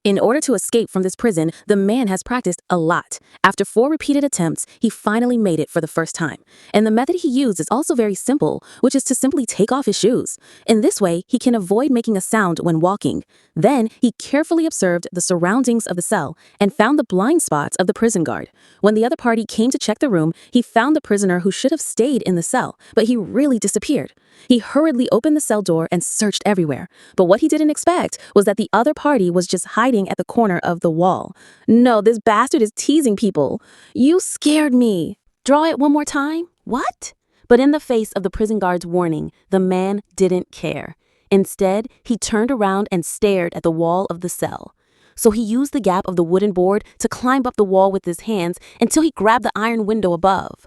In order to escape from this prison, the man has practiced a lot. After 4 repeated attempts, he finally made it for the first time. And the method he used is also very simple, which is to simply take off his shoes. In this way, he can avoid making a sound when walking. Then, he carefully observed the surroundings of the cell and found the blind spots of the prison guard. When the other party came to check the room, he found the prisoner who should have stayed in the cell, but he really disappeared. He hurriedly opened the cell door and searched everywhere. But what he didn't expect was that the other party was just hiding at the corner of the wall. No, this bastard is teasing people. You scared me. Draw it one more time? What? But in the face of the prison guard's warning, the man didn't care. Instead, he turned around and stared at the wall of the cell. So he used the gap of the wooden board to climb up the wall with his hands until he grabbed the iron window above.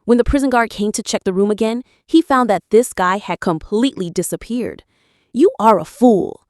When the prison guard came to check the room again, he found that this guy had completely disappeared. You are a fool.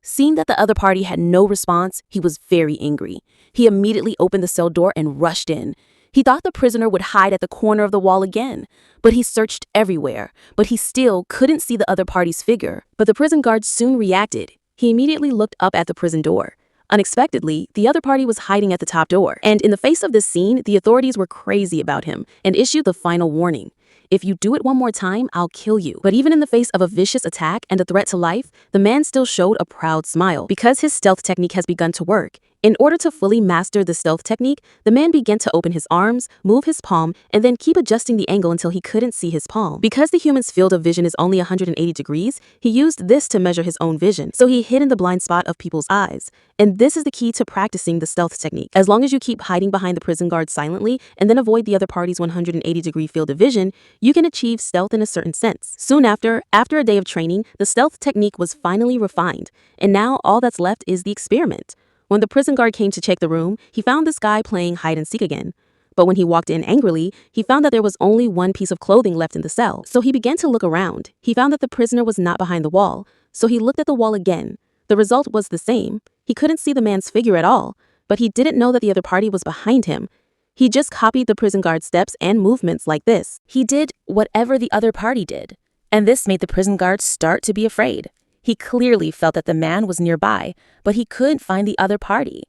Seeing that the other party had no response, he was very angry. He immediately opened the cell door and rushed in. He thought the prisoner would hide at the corner of the wall again, but he searched everywhere, but he still couldn't see the other party's figure. But the prison guard soon reacted. He immediately looked up at the prison door. Unexpectedly, the other party was hiding at the top door, and in the face of this scene, the authorities were crazy about him and issued the final warning. If you do it one more time, I'll kill you. But even in the face of a vicious attack and a threat to life, the man still showed a proud smile because his stealth technique has begun to work. In order to fully master the stealth technique, the man began to open his arms, move his palm, and then keep adjusting the angle until he couldn't see his palm. Because the human's field of vision is only 180 degrees, he used this to measure his own vision, so he hid in the blind spot of people's eyes. And this is the key to practicing the stealth technique. As long as you keep hiding behind the prison guard silently and then avoid the other party's 180-degree field of vision, you can achieve stealth in a certain sense. Soon after a day of training, the stealth technique was finally refined, and now all that's left is the experiment. When the prison guard came to check the room, he found this guy playing hide-and-seek again. But when he walked in angrily, he found that there was only one piece of clothing left in the cell. So he began to look around. He found that the prisoner was not behind the wall, so he looked at the wall again. The result was the same. He couldn't see the man's figure at all, but he didn't know that the other party was behind him. He just copied the prison guard's steps and movements like this. He did whatever the other party did, and this made the prison guard start to be afraid. He clearly felt that the man was nearby, but he couldn't find the other party.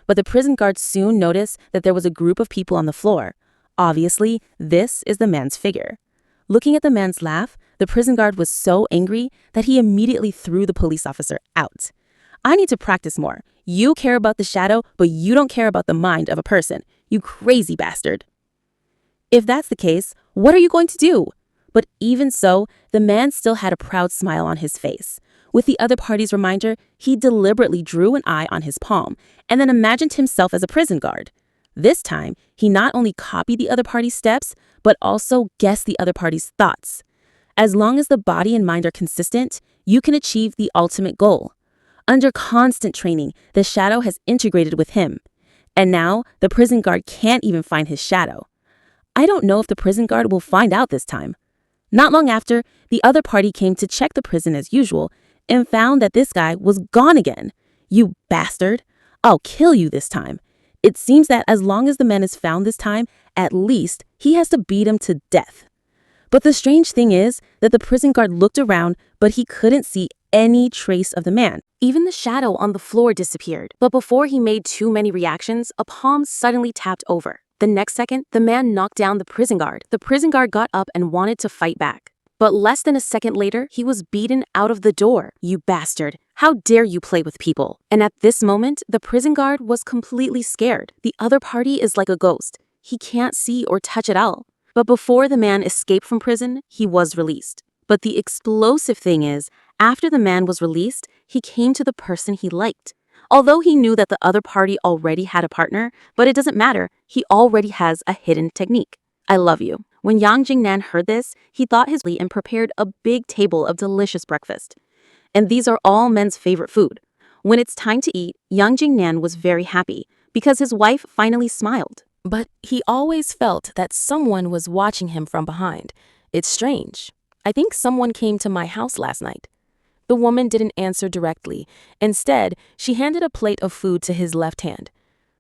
But the prison guard soon noticed that there was a group of people on the floor. Obviously, this is the man's figure. Looking at the man's laugh, the prison guard was so angry that he immediately threw the police officer out. I need to practice more. You care about the shadow, but you don't care about the mind of a person. You crazy bastard. If that's the case, what are you going to do? But even so, the man still had a proud smile on his face. With the other party's reminder, he deliberately drew an eye on his palm and then imagined himself as a prison guard. This time, he not only copied the other party's steps, but also guessed the other party's thoughts. As long as the body and mind are consistent, you can achieve the ultimate goal. Under constant training, the shadow has integrated with him. And now, the prison guard can't even find his shadow. I don't know if the prison guard will find out this time. Not long after, the other party came to check the prison as usual and found that this guy was gone again. You bastard! I'll kill you this time. It seems that as long as the man is found this time, at least he has to beat him to death. But the strange thing is that the prison guard looked around, but he couldn't see any trace of the man. Even the shadow on the floor disappeared. But before he made too many reactions, a palm suddenly tapped over. The next second, the man knocked down the prison guard. The prison guard got up and wanted to fight back. But less than a second later, he was beaten out of the door. You bastard. How dare you play with people? And at this moment, the prison guard was completely scared. The other party is like a ghost. He can't see or touch at all. But before the man escaped from prison, he was released. But the explosive thing is, after the man was released, he came to the person he liked. Although he knew that the other party already had a partner, but it doesn't matter, he already has a hidden technique. I love you. When Yang Jingnan heard this, he thought his way and prepared a big table of delicious breakfast. And these are all men's favorite food. When it's time to eat, Yang Jingnan was very happy because his wife finally smiled. But he always felt that someone was watching him from behind. It's strange. I think someone came to my house last night. The woman didn't answer directly. Instead, she handed a plate of food to his left hand.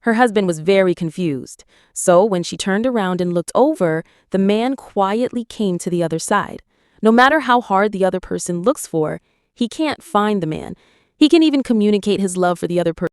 Her husband was very confused. So when she turned around and looked over, the man quietly came to the other side. No matter how hard the other person looks for, he can't find the man. He can even communicate his love for the other person.